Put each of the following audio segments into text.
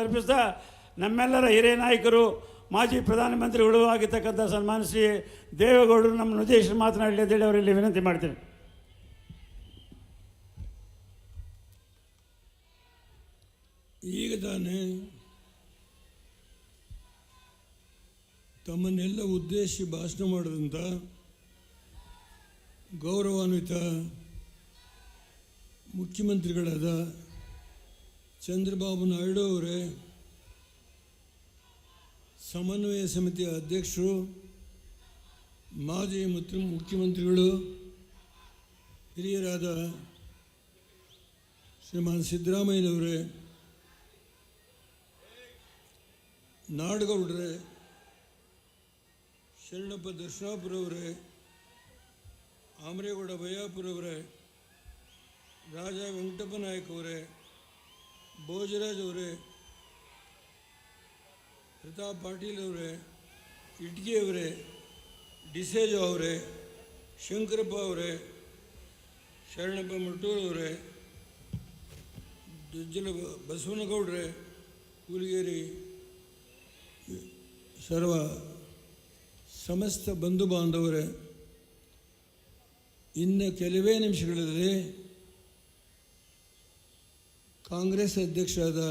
ಅರ್ಪಿಸ್ತಾ ನಮ್ಮೆಲ್ಲರ ಹಿರಿಯ ನಾಯಕರು ಮಾಜಿ ಪ್ರಧಾನಮಂತ್ರಿಗಳು ಆಗಿರ್ತಕ್ಕಂಥ ಸನ್ಮಾನ್ಯ ಶ್ರೀ ದೇವೇಗೌಡರು ನಮ್ಮ ಉದ್ದೇಶ ಮಾತನಾಡಲಿ ಅಂತೇಳಿ ಅವರಲ್ಲಿ ವಿನಂತಿ ಮಾಡ್ತೀನಿ. ಈಗ ತಾನೇ ತಮ್ಮನ್ನೆಲ್ಲ ಉದ್ದೇಶಿಸಿ ಭಾಷಣ ಮಾಡಿದಂಥ ಗೌರವಾನ್ವಿತ ಮುಖ್ಯಮಂತ್ರಿಗಳಾದ ಚಂದ್ರಬಾಬು ನಾಯ್ಡು ಅವರೇ, ಸಮನ್ವಯ ಸಮಿತಿಯ ಅಧ್ಯಕ್ಷರು, ಮಾಜಿ ಮುಖ್ಯಮಂತ್ರಿಗಳು, ಹಿರಿಯರಾದ ಶ್ರೀಮಾನ್ ಸಿದ್ದರಾಮಯ್ಯನವರೇ, ನಾಡಗೌಡರೇ, ಶರಣಪ್ಪ ದರ್ಶನಾಪುರವರೇ, ಆಮರೇಗೌಡ ಬಯ್ಯಾಪುರವರೇ, ರಾಜ ವೆಂಕಟಪ್ಪ ನಾಯಕ್ ಅವರೇ, ಭೋಜರಾಜ್ ಅವರೇ, ಪ್ರತಾಪ್ ಪಾಟೀಲ್ ಅವರೇ, ಇಟ್ಗಿಯವರೇ, ಡಿಸೇಜ ಅವರೇ, ಶಂಕರಪ್ಪ ಅವರೇ, ಶರಣಪ್ಪ ಮಟ್ಟೂರವರೇ, ದುಜ್ಜಲ ಬಸವನಗೌಡ್ರೆ, ಕೂಲಿಗೇರಿ ಸರ್ವ ಸಮಸ್ತ ಬಂಧು ಬಾಂಧವರೇ, ಇನ್ನು ಕೆಲವೇ ನಿಮಿಷಗಳಲ್ಲಿ ಕಾಂಗ್ರೆಸ್ ಅಧ್ಯಕ್ಷರಾದ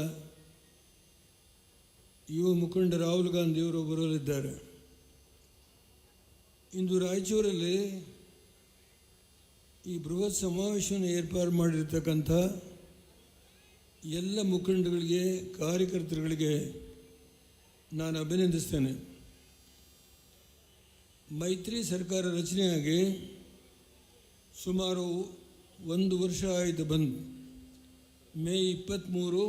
ಯುವ ಮುಖಂಡ ರಾಹುಲ್ ಗಾಂಧಿಯವರು ಬರಲಿದ್ದಾರೆ. ಇಂದು ರಾಯಚೂರಲ್ಲಿ ಈ ಬೃಹತ್ ಸಮಾವೇಶವನ್ನು ಏರ್ಪಾಡು ಮಾಡಿರ್ತಕ್ಕಂಥ ಎಲ್ಲ ಮುಖಂಡಗಳಿಗೆ, ಕಾರ್ಯಕರ್ತರುಗಳಿಗೆ ನಾನು ಅಭಿನಂದಿಸ್ತೇನೆ. ಮೈತ್ರಿ ಸರ್ಕಾರ ರಚನೆಯಾಗಿ ಸುಮಾರು 1 ವರ್ಷ ಆಯಿತು ಬಂದು. ಮೇ 23,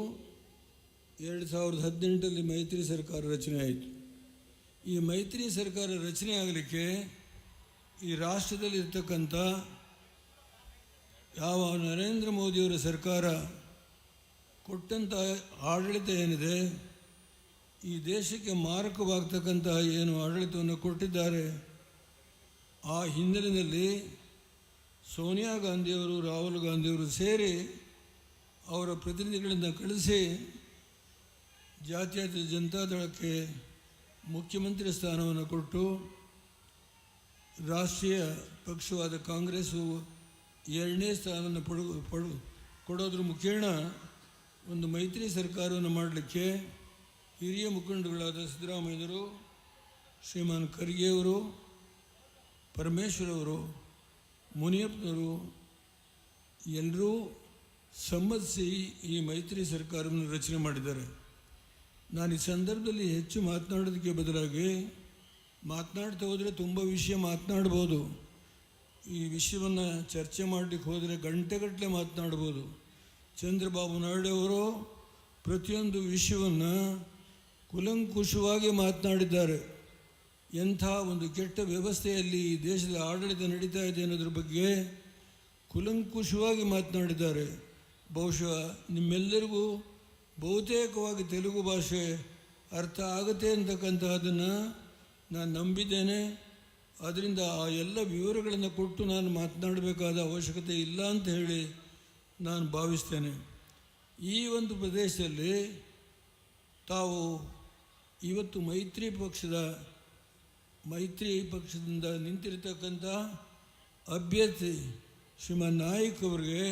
2018 ಮೈತ್ರಿ ಸರ್ಕಾರ ರಚನೆ ಆಯಿತು. ಈ ಮೈತ್ರಿ ಸರ್ಕಾರ ರಚನೆ ಆಗಲಿಕ್ಕೆ ಈ ರಾಷ್ಟ್ರದಲ್ಲಿ ಇರ್ತಕ್ಕಂಥ ಯಾವ ನರೇಂದ್ರ ಮೋದಿಯವರ ಸರ್ಕಾರ ಕೊಟ್ಟಂಥ ಆಡಳಿತ ಏನಿದೆ, ಈ ದೇಶಕ್ಕೆ ಮಾರಕವಾಗ್ತಕ್ಕಂತಹ ಏನು ಆಡಳಿತವನ್ನು ಕೊಟ್ಟಿದ್ದಾರೆ, ಆ ಹಿನ್ನೆಲೆಯಲ್ಲಿ ಸೋನಿಯಾ ಗಾಂಧಿಯವರು, ರಾಹುಲ್ ಗಾಂಧಿಯವರು ಸೇರಿ ಅವರ ಪ್ರತಿನಿಧಿಗಳನ್ನು ಕಳಿಸಿ ಜಾತ್ಯತೀತ ಜನತಾದಳಕ್ಕೆ ಮುಖ್ಯಮಂತ್ರಿ ಸ್ಥಾನವನ್ನು ಕೊಟ್ಟು, ರಾಷ್ಟ್ರೀಯ ಪಕ್ಷವಾದ ಕಾಂಗ್ರೆಸ್ಸು 2ನೇ ಸ್ಥಾನವನ್ನು ಕೊಡೋದ್ರ ಮುಖೇನ ಒಂದು ಮೈತ್ರಿ ಸರ್ಕಾರವನ್ನು ಮಾಡಲಿಕ್ಕೆ ಹಿರಿಯ ಮುಖಂಡಗಳಾದ ಸಿದ್ದರಾಮಯ್ಯನವರು, ಶ್ರೀಮಾನ್ ಖರ್ಗೆಯವರು, ಪರಮೇಶ್ವರವರು, ಮುನಿಯಪ್ಪನವರು ಎಲ್ಲರೂ ಸಮ್ಮತಿಸಿ ಈ ಮೈತ್ರಿ ಸರ್ಕಾರವನ್ನು ರಚನೆ ಮಾಡಿದ್ದಾರೆ. ನಾನು ಈ ಸಂದರ್ಭದಲ್ಲಿ ಹೆಚ್ಚು ಮಾತನಾಡೋದಕ್ಕೆ ಬದಲಾಗಿ ಮಾತನಾಡ್ತಾ ಹೋದರೆ ತುಂಬ ವಿಷಯ ಮಾತನಾಡ್ಬೋದು. ಈ ವಿಷಯವನ್ನು ಚರ್ಚೆ ಮಾಡಲಿಕ್ಕೆ ಹೋದರೆ ಗಂಟೆಗಟ್ಟಲೆ ಮಾತನಾಡ್ಬೋದು. ಚಂದ್ರಬಾಬು ನಾಯ್ಡು ಅವರು ಪ್ರತಿಯೊಂದು ವಿಷಯವನ್ನು ಕುಲಂಕುಷವಾಗಿ ಮಾತನಾಡಿದ್ದಾರೆ. ಎಂಥ ಒಂದು ಕೆಟ್ಟ ವ್ಯವಸ್ಥೆಯಲ್ಲಿ ಈ ದೇಶದ ಆಡಳಿತ ನಡೀತಾ ಇದೆ ಅನ್ನೋದ್ರ ಬಗ್ಗೆ ಕುಲಂಕುಷವಾಗಿ ಮಾತನಾಡಿದ್ದಾರೆ. ಬಹುಶಃ ನಿಮ್ಮೆಲ್ಲರಿಗೂ ಬಹುತೇಕವಾಗಿ ತೆಲುಗು ಭಾಷೆ ಅರ್ಥ ಆಗುತ್ತೆ ಅಂತಕ್ಕಂತಹದನ್ನು ನಾನು ನಂಬಿದ್ದೇನೆ. ಅದರಿಂದ ಆ ಎಲ್ಲ ವಿವರಗಳನ್ನು ಕೊಟ್ಟು ನಾನು ಮಾತನಾಡಬೇಕಾದ ಅವಶ್ಯಕತೆ ಇಲ್ಲ ಅಂತ ಹೇಳಿ ನಾನು ಭಾವಿಸ್ತೇನೆ. ಈ ಒಂದು ಪ್ರದೇಶದಲ್ಲಿ ತಾವು ಇವತ್ತು ಮೈತ್ರಿ ಪಕ್ಷದಿಂದ ನಿಂತಿರತಕ್ಕಂಥ ಅಭ್ಯರ್ಥಿ ಶ್ರೀಮಾನ್ ನಾಯ್ಕ್ ಅವರಿಗೆ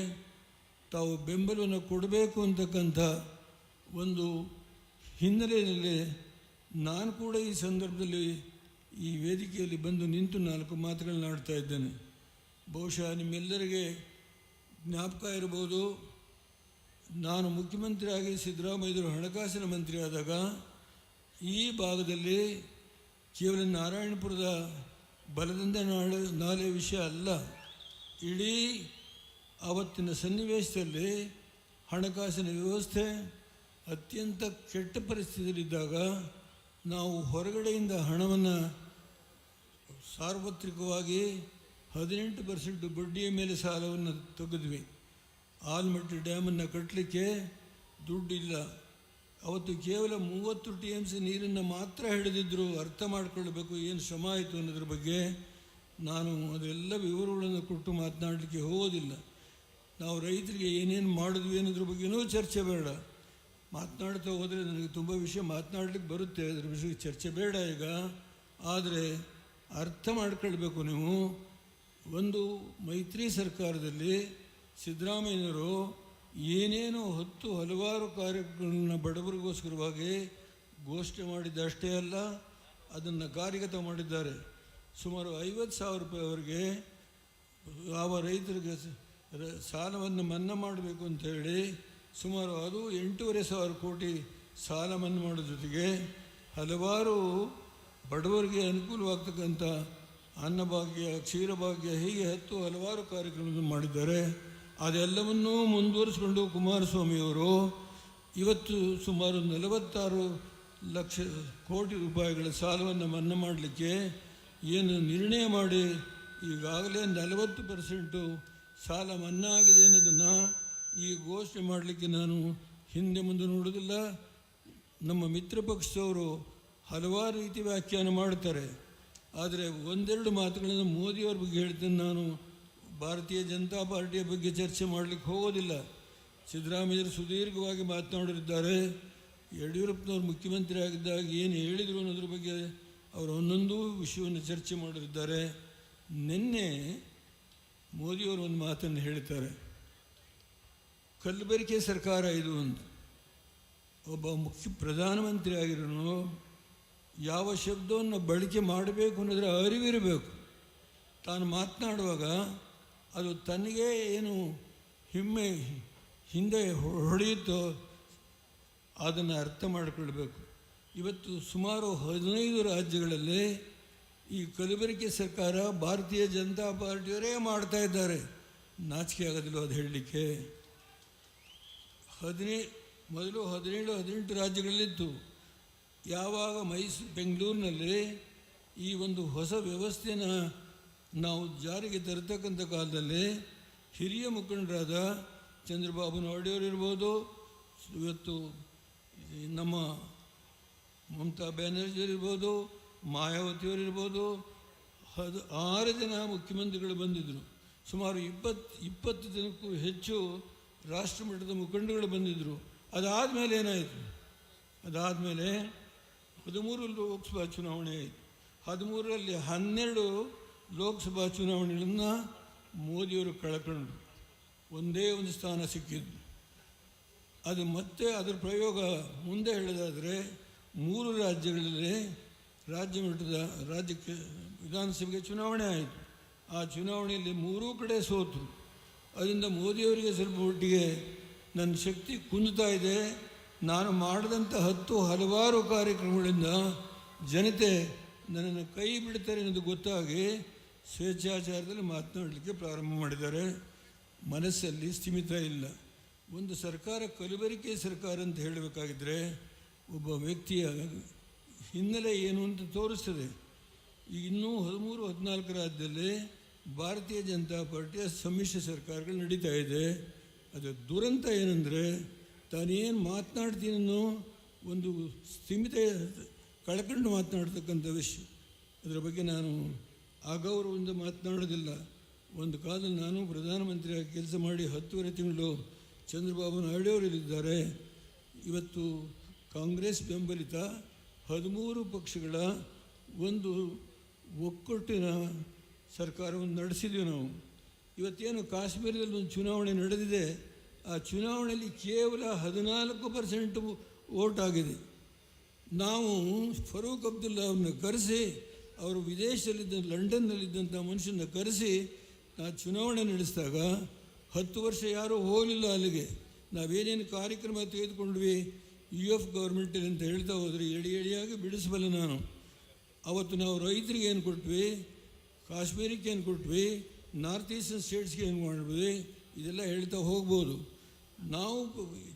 ತಾವು ಬೆಂಬಲವನ್ನು ಕೊಡಬೇಕು ಅಂತಕ್ಕಂಥ ಒಂದು ಹಿನ್ನೆಲೆಯಲ್ಲಿ ನಾನು ಕೂಡ ಈ ಸಂದರ್ಭದಲ್ಲಿ ಈ ವೇದಿಕೆಯಲ್ಲಿ ಬಂದು ನಿಂತು 4 ಮಾತುಗಳನ್ನ ಆಡ್ತಾ ಇದ್ದೇನೆ. ಬಹುಶಃ ನಿಮ್ಮೆಲ್ಲರಿಗೆ ಜ್ಞಾಪಕ ಇರ್ಬೋದು, ನಾನು ಮುಖ್ಯಮಂತ್ರಿಯಾಗಿ ಸಿದ್ದರಾಮಯ್ಯರು ಹಣಕಾಸಿನ ಮಂತ್ರಿ ಆದಾಗ ಈ ಭಾಗದಲ್ಲಿ ಕೇವಲ ನಾರಾಯಣಪುರದ ಬಲದಂಡೆ ನಾಲೆ ವಿಷಯ ಅಲ್ಲ, ಇಡೀ ಆವತ್ತಿನ ಸನ್ನಿವೇಶದಲ್ಲಿ ಹಣಕಾಸಿನ ವ್ಯವಸ್ಥೆ ಅತ್ಯಂತ ಕೆಟ್ಟ ಪರಿಸ್ಥಿತಿಯಲ್ಲಿದ್ದಾಗ ನಾವು ಹೊರಗಡೆಯಿಂದ ಹಣವನ್ನು ಸಾರ್ವತ್ರಿಕವಾಗಿ 18% ಬಡ್ಡಿಯ ಮೇಲೆ ಸಾಲವನ್ನು ತೆಗೆದ್ವಿ. ಆಲಮಟ್ಟಿ ಡ್ಯಾಮನ್ನು ಕಟ್ಟಲಿಕ್ಕೆ ದುಡ್ಡಿಲ್ಲ. ಅವತ್ತು ಕೇವಲ 30 TMC ನೀರನ್ನು ಮಾತ್ರ ಹಿಡಿದಿದ್ದರು. ಅರ್ಥ ಮಾಡಿಕೊಳ್ಳಬೇಕು ಏನು ಶ್ರಮ ಆಯಿತು ಅನ್ನೋದ್ರ ಬಗ್ಗೆ ನಾನು ಅದೆಲ್ಲ ವಿವರಗಳನ್ನು ಕೊಟ್ಟು ಮಾತನಾಡಲಿಕ್ಕೆ ಹೋಗೋದಿಲ್ಲ. ನಾವು ರೈತರಿಗೆ ಏನೇನು ಮಾಡಿದ್ವಿ ಅನ್ನೋದ್ರ ಬಗ್ಗೆನೂ ಚರ್ಚೆ ಬೇಡ. ಮಾತನಾಡ್ತಾ ಹೋದರೆ ನನಗೆ ತುಂಬ ವಿಷಯ ಮಾತನಾಡ್ಲಿಕ್ಕೆ ಬರುತ್ತೆ, ಅದ್ರ ವಿಷಯ ಚರ್ಚೆ ಬೇಡ ಈಗ. ಆದರೆ ಅರ್ಥ ಮಾಡ್ಕೊಳ್ಬೇಕು ನೀವು. ಒಂದು ಮೈತ್ರಿ ಸರ್ಕಾರದಲ್ಲಿ ಸಿದ್ದರಾಮಯ್ಯನವರು ಏನೇನೋ ಹಲವಾರು ಕಾರ್ಯಕ್ರಮಗಳನ್ನ ಬಡವರಿಗೋಸ್ಕರವಾಗಿ ಘೋಷಣೆ ಮಾಡಿದ್ದಷ್ಟೇ ಅಲ್ಲ, ಅದನ್ನು ಕಾರ್ಯಗತ ಮಾಡಿದ್ದಾರೆ. ಸುಮಾರು 50,000 ರೂಪಾಯಿ ಅವರಿಗೆ ಯಾವ ರೈತರಿಗೆ ಸಾಲವನ್ನು ಮನ್ನಾ ಮಾಡಬೇಕು ಅಂತೇಳಿ ಸುಮಾರು ಅದು 8,500 ಕೋಟಿ ಸಾಲ ಮನ್ನಾ ಮಾಡೋ ಜೊತೆಗೆ ಹಲವಾರು ಬಡವರಿಗೆ ಅನುಕೂಲವಾಗ್ತಕ್ಕಂಥ ಅನ್ನಭಾಗ್ಯ, ಕ್ಷೀರಭಾಗ್ಯ, ಹೀಗೆ ಹಲವಾರು ಕಾರ್ಯಕ್ರಮಗಳನ್ನು ಮಾಡಿದ್ದಾರೆ. ಅದೆಲ್ಲವನ್ನೂ ಮುಂದುವರಿಸಿಕೊಂಡು ಕುಮಾರಸ್ವಾಮಿಯವರು ಇವತ್ತು ಸುಮಾರು 46 ಲಕ್ಷ ಕೋಟಿ ರೂಪಾಯಿಗಳ ಸಾಲವನ್ನು ಮನ್ನಾ ಮಾಡಲಿಕ್ಕೆ ಏನು ನಿರ್ಣಯ ಮಾಡಿ ಈಗಾಗಲೇ 40% ಸಾಲ ಮನ್ನಾ ಆಗಿದೆ ಅನ್ನೋದನ್ನು ಈ ಘೋಷಣೆ ಮಾಡಲಿಕ್ಕೆ ನಾನು ಹಿಂದೆ ಮುಂದೆ ನೋಡೋದಿಲ್ಲ. ನಮ್ಮ ಮಿತ್ರ ಪಕ್ಷದವರು ಹಲವಾರು ರೀತಿ ವ್ಯಾಖ್ಯಾನ ಮಾಡ್ತಾರೆ. ಆದರೆ ಒಂದೆರಡು ಮಾತುಗಳನ್ನು ಮೋದಿಯವ್ರ ಬಗ್ಗೆ ಹೇಳ್ತೇನೆ. ನಾನು ಭಾರತೀಯ ಜನತಾ ಪಾರ್ಟಿಯ ಬಗ್ಗೆ ಚರ್ಚೆ ಮಾಡಲಿಕ್ಕೆ ಹೋಗೋದಿಲ್ಲ. ಸಿದ್ದರಾಮಯ್ಯರು ಸುದೀರ್ಘವಾಗಿ ಮಾತನಾಡಿದ್ದಾರೆ. ಯಡಿಯೂರಪ್ಪನವರು ಮುಖ್ಯಮಂತ್ರಿ ಆಗಿದ್ದಾಗ ಏನು ಹೇಳಿದರು ಅನ್ನೋದ್ರ ಬಗ್ಗೆ ಅವರು ಒಂದೊಂದು ವಿಷಯವನ್ನು ಚರ್ಚೆ ಮಾಡಿದ್ದಾರೆ. ನಿನ್ನೆ ಮೋದಿಯವರು ಒಂದು ಮಾತನ್ನು ಹೇಳ್ತಾರೆ, ಕಲಬೆರಕೆ ಸರ್ಕಾರ ಇದು ಅಂತ. ಒಬ್ಬ ಪ್ರಧಾನಮಂತ್ರಿ ಆಗಿರೋನು ಯಾವ ಶಬ್ದವನ್ನು ಬಳಕೆ ಮಾಡಬೇಕು ಅನ್ನೋದರ ಅರಿವಿರಬೇಕು. ತಾನು ಮಾತನಾಡುವಾಗ ಅದು ತನಗೇ ಏನು ಹಿಂದೆ ಹೊಡೆಯುತ್ತೋ ಅದನ್ನು ಅರ್ಥ ಮಾಡಿಕೊಳ್ಬೇಕು. ಇವತ್ತು ಸುಮಾರು 15 ರಾಜ್ಯಗಳಲ್ಲಿ ಈ ಕಲಬೆರಕೆ ಸರ್ಕಾರ ಭಾರತೀಯ ಜನತಾ ಪಾರ್ಟಿಯವರೇ ಮಾಡ್ತಾ ಇದ್ದಾರೆ. ನಾಚಿಕೆ ಆಗೋದಿಲ್ಲ ಅದು ಹೇಳಲಿಕ್ಕೆ. ಮೊದಲು 17-18 ರಾಜ್ಯಗಳಲ್ಲಿತ್ತು. ಯಾವಾಗ ಬೆಂಗಳೂರಿನಲ್ಲಿ ಈ ಒಂದು ಹೊಸ ವ್ಯವಸ್ಥೆನ ನಾವು ಜಾರಿಗೆ ತರತಕ್ಕಂಥ ಕಾಲದಲ್ಲಿ ಹಿರಿಯ ಮುಖಂಡರಾದ ಚಂದ್ರಬಾಬು ನಾಯ್ಡು ಇರ್ಬೋದು, ಇವತ್ತು ನಮ್ಮ ಮಮತಾ ಬ್ಯಾನರ್ಜಿಯವರಿರ್ಬೋದು, ಮಾಯಾವತಿಯವರಿರ್ಬೋದು, 6 ಜನ ಮುಖ್ಯಮಂತ್ರಿಗಳು ಬಂದಿದ್ದರು. ಸುಮಾರು 20 ಜನಕ್ಕೂ ಹೆಚ್ಚು ರಾಷ್ಟ್ರಮಟ್ಟದ ಮುಖಂಡಗಳು ಬಂದಿದ್ದರು. ಅದಾದಮೇಲೆ ಏನಾಯಿತು? ಅದಾದಮೇಲೆ 13 ಲೋಕಸಭಾ ಚುನಾವಣೆ ಆಯಿತು. 13ರಲ್ಲಿ 12 ಲೋಕಸಭಾ ಚುನಾವಣೆಗಳನ್ನು ಮೋದಿಯವರು ಕಳ್ಕೊಂಡ್ರು. ಒಂದೇ ಒಂದು ಸ್ಥಾನ ಸಿಕ್ಕಿದ್ದು. ಅದು ಮತ್ತೆ ಅದರ ಪ್ರಯೋಗ ಮುಂದೆ ಹೇಳೋದಾದರೆ 3 ರಾಜ್ಯಗಳಲ್ಲಿ ರಾಜ್ಯ ಮಟ್ಟದ ರಾಜ್ಯಕ್ಕೆ ವಿಧಾನಸಭೆಗೆ ಚುನಾವಣೆ ಆಯಿತು. ಆ ಚುನಾವಣೆಯಲ್ಲಿ 3 ಕಡೆ ಸೋತರು. ಅದರಿಂದ ಮೋದಿಯವರಿಗೆ ಸ್ವಲ್ಪ ಮಟ್ಟಿಗೆ ನನ್ನ ಶಕ್ತಿ ಕುಂದುತ್ತಾ ಇದೆ. ನಾನು ಮಾಡಿದಂಥ ಹಲವಾರು ಕಾರ್ಯಕ್ರಮಗಳಿಂದ ಜನತೆ ನನ್ನನ್ನು ಕೈ ಬಿಡ್ತಾರೆ ಅನ್ನೋದು ಗೊತ್ತಾಗಿ ಸ್ವೇಚ್ಛಾಚಾರದಲ್ಲಿ ಮಾತನಾಡಲಿಕ್ಕೆ ಪ್ರಾರಂಭ ಮಾಡಿದ್ದಾರೆ. ಮನಸ್ಸಲ್ಲಿ ಸ್ಥಿಮಿತ ಇಲ್ಲ. ಒಂದು ಸರ್ಕಾರ ಕಲಬೆರಕೆ ಸರ್ಕಾರ ಅಂತ ಹೇಳಬೇಕಾಗಿದ್ದರೆ ಒಬ್ಬ ವ್ಯಕ್ತಿಯ ಹಿನ್ನೆಲೆ ಏನು ಅಂತ ತೋರಿಸ್ತದೆ. ಈಗ ಇನ್ನೂ 13-14 ರಾಜ್ಯದಲ್ಲಿ ಭಾರತೀಯ ಜನತಾ ಪಾರ್ಟಿಯ ಸಮ್ಮಿಶ್ರ ಸರ್ಕಾರಗಳು ನಡೀತಾ ಇದೆ. ಅದರ ದುರಂತ ಏನಂದರೆ ತಾನೇನು ಮಾತನಾಡ್ತೀನೋ ಒಂದು ಸ್ಥಿಮಿತ ಕಳ್ಕೊಂಡು ಮಾತನಾಡ್ತಕ್ಕಂಥ ವಿಷಯ. ಅದರ ಬಗ್ಗೆ ನಾನು ಅಗೌರವದಿಂದ ಮಾತನಾಡೋದಿಲ್ಲ. ಒಂದು ಕಾಲದಲ್ಲಿ ನಾನು ಪ್ರಧಾನಮಂತ್ರಿಯಾಗಿ ಕೆಲಸ ಮಾಡಿ 10.5 ತಿಂಗಳು ಚಂದ್ರಬಾಬು ನಾಯ್ಡು ಅವರಿದ್ದಾರೆ. ಇವತ್ತು ಕಾಂಗ್ರೆಸ್ ಬೆಂಬಲಿತ 13 ಪಕ್ಷಗಳ ಒಂದು ಒಕ್ಕೂಟಿನ ಸರ್ಕಾರವನ್ನು ನಡೆಸಿದ್ದೀವಿ ನಾವು. ಇವತ್ತೇನು ಕಾಶ್ಮೀರದಲ್ಲಿ ಒಂದು ಚುನಾವಣೆ ನಡೆದಿದೆ. ಆ ಚುನಾವಣೆಯಲ್ಲಿ ಕೇವಲ 14% ವೋಟ್ ಆಗಿದೆ. ನಾವು ಫರೂಕ್ ಅಬ್ದುಲ್ಲಾ ಅವ್ರನ್ನ ಕರೆಸಿ, ಅವರು ವಿದೇಶದಲ್ಲಿದ್ದ ಲಂಡನ್ನಲ್ಲಿದ್ದಂಥ ಮನುಷ್ಯನ ಕರೆಸಿ ಆ ಚುನಾವಣೆ ನಡೆಸಿದಾಗ 10 ವರ್ಷ ಯಾರೂ ಹೋಗಲಿಲ್ಲ ಅಲ್ಲಿಗೆ. ನಾವೇನೇನು ಕಾರ್ಯಕ್ರಮ ತೆಗೆದುಕೊಂಡ್ವಿ UF ಗೌರ್ಮೆಂಟಲ್ಲಿ ಅಂತ ಹೇಳ್ತಾ ಹೋದರೆ ಎಡಿಯಾಗಿ ಬಿಡಿಸಬಲ್ಲ ನಾನು. ಅವತ್ತು ನಾವು ರೈತರಿಗೆ ಏನು ಕೊಟ್ವಿ, ಕಾಶ್ಮೀರಕ್ಕೆ ಏನು ಕೊಟ್ವಿ, ನಾರ್ತ್ ಈಸ್ಟರ್ನ್ ಸ್ಟೇಟ್ಸ್ಗೆ ಏನು ಮಾಡಿದ್ವಿ, ಇದೆಲ್ಲ ಹೇಳ್ತಾ ಹೋಗ್ಬೋದು. ನಾವು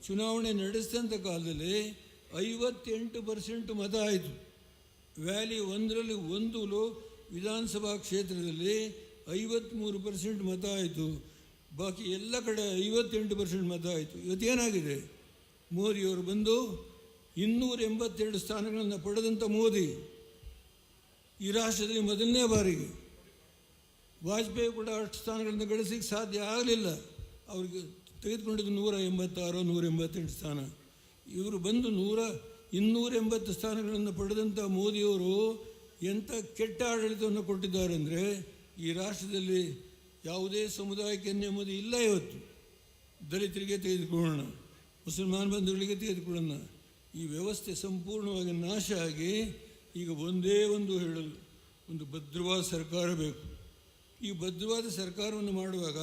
ಚುನಾವಣೆ ನಡೆಸಿದಂಥ ಕಾಲದಲ್ಲಿ 58% ಮತ ಆಯಿತು. ವ್ಯಾಲಿ 1ರಲ್ಲಿ 1 ವಿಧಾನಸಭಾ ಕ್ಷೇತ್ರದಲ್ಲಿ 53% ಮತ ಆಯಿತು. ಬಾಕಿ ಎಲ್ಲ ಕಡೆ 58% ಮತ ಆಯಿತು. ಇವತ್ತೇನಾಗಿದೆ? ಮೋದಿಯವರು ಬಂದು 282 ಸ್ಥಾನಗಳನ್ನು ಪಡೆದಂಥ ಮೋದಿ ಈ ರಾಷ್ಟ್ರದಲ್ಲಿ ಮೊದಲನೇ ಬಾರಿಗೆ. ವಾಜಪೇಯಿ ಕೂಡ ಅಷ್ಟು ಸ್ಥಾನಗಳನ್ನು ಗಳಿಸಲಿಕ್ಕೆ ಸಾಧ್ಯ ಆಗಲಿಲ್ಲ. ಅವ್ರಿಗೆ ತೆಗೆದುಕೊಂಡಿದ್ದು 186-188 ಸ್ಥಾನ. ಇವರು ಬಂದು 280 ಸ್ಥಾನಗಳನ್ನು ಪಡೆದಂಥ ಮೋದಿಯವರು ಎಂಥ ಕೆಟ್ಟ ಆಡಳಿತವನ್ನು ಕೊಟ್ಟಿದ್ದಾರೆ ಅಂದರೆ ಈ ರಾಷ್ಟ್ರದಲ್ಲಿ ಯಾವುದೇ ಸಮುದಾಯಕ್ಕೆ ನೆಮ್ಮದಿ ಇಲ್ಲ. ಇವತ್ತು ದಲಿತರಿಗೆ ತೆಗೆದುಕೊಳ್ಳೋಣ, ಮುಸಲ್ಮಾನ್ ಬಂಧುಗಳಿಗೆ ತೆಗೆದುಕೊಳ್ಳೋಣ, ಈ ವ್ಯವಸ್ಥೆ ಸಂಪೂರ್ಣವಾಗಿ ನಾಶ ಆಗಿ ಈಗ ಒಂದೇ ಒಂದು ಹೇಳಲು, ಒಂದು ಭದ್ರವಾದ ಸರ್ಕಾರ ಬೇಕು. ಈ ಭದ್ರವಾದ ಸರ್ಕಾರವನ್ನು ಮಾಡುವಾಗ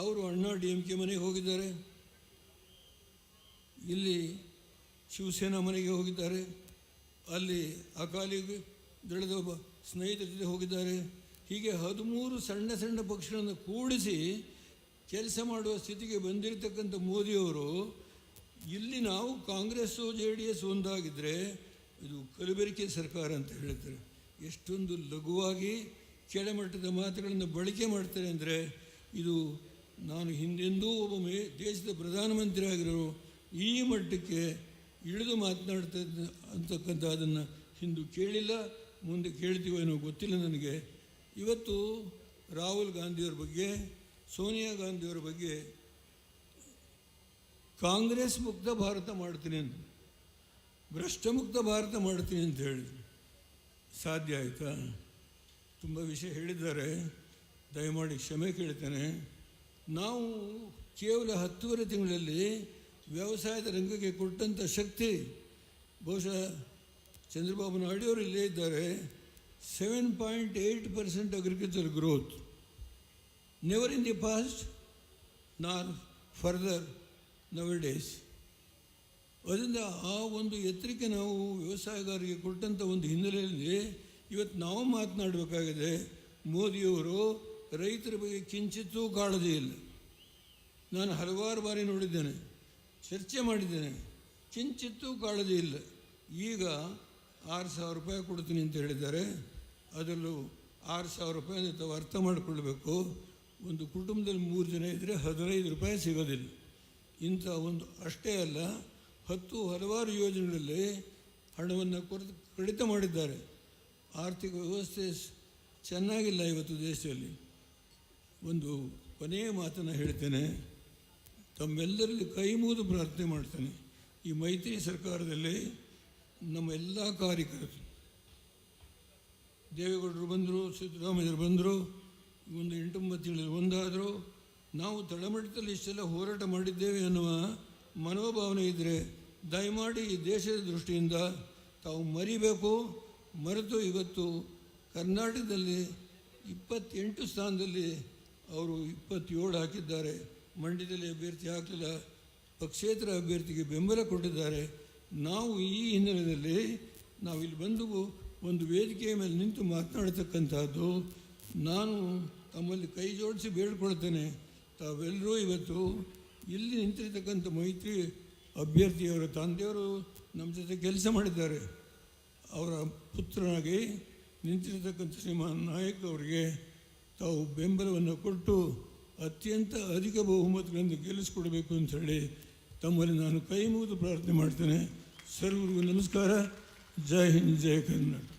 ಅವರು ಅಣ್ಣಾ DMK ಮನೆಗೆ ಹೋಗಿದ್ದಾರೆ, ಇಲ್ಲಿ ಶಿವಸೇನಾ ಮನೆಗೆ ಹೋಗಿದ್ದಾರೆ, ಅಲ್ಲಿ ಅಕಾಲಿ ದಳದ ಒಬ್ಬ ಸ್ನೇಹಿತರ ಜೊತೆ ಹೋಗಿದ್ದಾರೆ. ಹೀಗೆ 13 ಸಣ್ಣ ಸಣ್ಣ ಪಕ್ಷಗಳನ್ನು ಕೂಡಿಸಿ ಕೆಲಸ ಮಾಡುವ ಸ್ಥಿತಿಗೆ ಬಂದಿರತಕ್ಕಂಥ ಮೋದಿಯವರು ಇಲ್ಲಿ ನಾವು ಕಾಂಗ್ರೆಸ್ಸು JDS ಒಂದಾಗಿದ್ದರೆ ಇದು ಕಲಬೆರಕೆ ಸರ್ಕಾರ ಅಂತ ಹೇಳ್ತಾರೆ. ಎಷ್ಟೊಂದು ಲಘುವಾಗಿ ಕೆಳಮಟ್ಟದ ಮಾತುಗಳನ್ನು ಬಳಕೆ ಮಾಡ್ತಾರೆ ಅಂದರೆ ಇದು ನಾನು ಹಿಂದೆಂದೂ ಒಬ್ಬ ದೇಶದ ಪ್ರಧಾನಮಂತ್ರಿ ಆಗಿರೋರು ಈ ಮಟ್ಟಕ್ಕೆ ಇಳಿದು ಮಾತನಾಡ್ತಾ ಅಂತಕ್ಕಂಥ ಅದನ್ನು ಹಿಂದೂ ಕೇಳಿಲ್ಲ, ಮುಂದೆ ಕೇಳ್ತೀವೋ ಏನೋ ಗೊತ್ತಿಲ್ಲ ನನಗೆ. ಇವತ್ತು ರಾಹುಲ್ ಗಾಂಧಿಯವ್ರ ಬಗ್ಗೆ, ಸೋನಿಯಾ ಗಾಂಧಿಯವರ ಬಗ್ಗೆ ಕಾಂಗ್ರೆಸ್ ಮುಕ್ತ ಭಾರತ ಮಾಡ್ತೀನಿ ಅಂತ, ಭ್ರಷ್ಟ ಮುಕ್ತ ಭಾರತ ಮಾಡ್ತೀನಿ ಅಂತ ಹೇಳಿದ್ರು. ಸಾಧ್ಯ ಆಯಿತಾ? ತುಂಬ ವಿಷಯ ಹೇಳಿದ್ದಾರೆ, ದಯಮಾಡಿ ಕ್ಷಮೆ ಕೇಳ್ತೇನೆ. ನಾವು ಕೇವಲ 10.5 ತಿಂಗಳಲ್ಲಿ ವ್ಯವಸಾಯದ ರಂಗಕ್ಕೆ ಕೊಟ್ಟಂಥ ಶಕ್ತಿ, ಬಹುಶಃ ಚಂದ್ರಬಾಬು ನಾಯ್ಡುವರು ಇಲ್ಲೇ ಇದ್ದಾರೆ, 7.8% agriculture growth, never in the past ನಾರ್ ಫರ್ದರ್ ನವಡೇಸ್. ಅದರಿಂದ ಆ ಒಂದು ಎತ್ತರಕ್ಕೆ ನಾವು ವ್ಯವಸಾಯಗಾರರಿಗೆ ಕೊಟ್ಟಂಥ ಒಂದು ಹಿನ್ನೆಲೆಯಲ್ಲಿ ಇವತ್ತು ನಾವು ಮಾತನಾಡಬೇಕಾಗಿದೆ. ಮೋದಿಯವರು ರೈತರ ಬಗ್ಗೆ ಕಿಂಚಿತ್ತೂ ಕಾಳಜಿ ಇಲ್ಲ. ನಾನು ಹಲವಾರು ಬಾರಿ ನೋಡಿದ್ದೇನೆ, ಚರ್ಚೆ ಮಾಡಿದ್ದೇನೆ, ಕಿಂಚಿತ್ತೂ ಕಾಳಜಿ ಇಲ್ಲ. ಈಗ 6,000 ರೂಪಾಯಿ ಕೊಡ್ತೀನಿ ಅಂತ ಹೇಳಿದ್ದಾರೆ. ಅದರಲ್ಲೂ 6,000 ರೂಪಾಯಿ ಅಂತ ತಾವು ಅರ್ಥ ಮಾಡಿಕೊಳ್ಬೇಕು. ಒಂದು ಕುಟುಂಬದಲ್ಲಿ 3 ಜನ ಇದ್ದರೆ 15 ರೂಪಾಯಿ ಸಿಗೋದಿಲ್ಲ. ಇಂಥ ಒಂದು ಅಷ್ಟೇ ಅಲ್ಲ, ಹಲವಾರು ಯೋಜನೆಗಳಲ್ಲಿ ಹಣವನ್ನು ಕಡಿತ ಮಾಡಿದ್ದಾರೆ. ಆರ್ಥಿಕ ವ್ಯವಸ್ಥೆ ಚೆನ್ನಾಗಿಲ್ಲ ಇವತ್ತು ದೇಶದಲ್ಲಿ. ಒಂದು ಕೊನೆಯ ಮಾತನ್ನು ಹೇಳ್ತೇನೆ, ತಮ್ಮೆಲ್ಲರಲ್ಲಿ ಕೈ ಮುಗಿದು ಪ್ರಾರ್ಥನೆ ಮಾಡ್ತೇನೆ. ಈ ಮೈತ್ರಿ ಸರ್ಕಾರದಲ್ಲಿ ನಮ್ಮ ಎಲ್ಲ ಕಾರ್ಯಕರ್ತರು, ದೇವೇಗೌಡರು ಬಂದರು, ಸಿದ್ದರಾಮಯ್ಯರು ಬಂದರು, ಒಂದು 8-9 ತಿಂಗಳಲ್ಲಿ ಒಂದಾದರು. ನಾವು ತಳಮಟ್ಟದಲ್ಲಿ ಇಷ್ಟೆಲ್ಲ ಹೋರಾಟ ಮಾಡಿದ್ದೇವೆ ಅನ್ನುವ ಮನೋಭಾವನೆ ಇದ್ದರೆ ದಯಮಾಡಿ ಈ ದೇಶದ ದೃಷ್ಟಿಯಿಂದ ತಾವು ಮರಿಬೇಕು. ಮರೆತು ಇವತ್ತು ಕರ್ನಾಟಕದಲ್ಲಿ 28 ಸ್ಥಾನದಲ್ಲಿ ಅವರು 27 ಹಾಕಿದ್ದಾರೆ. ಮಂಡ್ಯದಲ್ಲಿ ಅಭ್ಯರ್ಥಿ ಹಾಕಲಿಲ್ಲ, ಪಕ್ಷೇತರ ಅಭ್ಯರ್ಥಿಗೆ ಬೆಂಬಲ ಕೊಟ್ಟಿದ್ದಾರೆ. ನಾವು ಈ ಹಿನ್ನೆಲೆಯಲ್ಲಿ ನಾವಿಲ್ಲಿ ಬಂದು ಒಂದು ವೇದಿಕೆಯ ಮೇಲೆ ನಿಂತು ಮಾತನಾಡ್ತಕ್ಕಂಥದ್ದು. ನಾನು ತಮ್ಮಲ್ಲಿ ಕೈ ಜೋಡಿಸಿ ಬೇಡ್ಕೊಳ್ತೇನೆ, ತಾವೆಲ್ಲರೂ ಇವತ್ತು ಇಲ್ಲಿ ನಿಂತಿರ್ತಕ್ಕಂಥ ಮೈತ್ರಿ ಅಭ್ಯರ್ಥಿಯವರ ತಂದೆಯವರು ನಮ್ಮ ಜೊತೆ ಕೆಲಸ ಮಾಡಿದ್ದಾರೆ, ಅವರ ಪುತ್ರನಾಗಿ ನಿಂತಿರ್ತಕ್ಕಂಥ ಶ್ರೀಮಾನ್ ನಾಯಕ್ ಅವರಿಗೆ ತಾವು ಬೆಂಬಲವನ್ನು ಕೊಟ್ಟು ಅತ್ಯಂತ ಅಧಿಕ ಬಹುಮತಗಳನ್ನು ಗೆಲ್ಲಿಸ್ಕೊಡ್ಬೇಕು ಅಂಥೇಳಿ ತಮ್ಮಲ್ಲಿ ನಾನು ಕೈ ಮುಗಿದು ಪ್ರಾರ್ಥನೆ ಮಾಡ್ತೇನೆ. ಸರ್ವರಿಗೂ ನಮಸ್ಕಾರ. ಜೈ ಹಿಂದ್, ಜೈ ಕರ್ನಾಟಕ.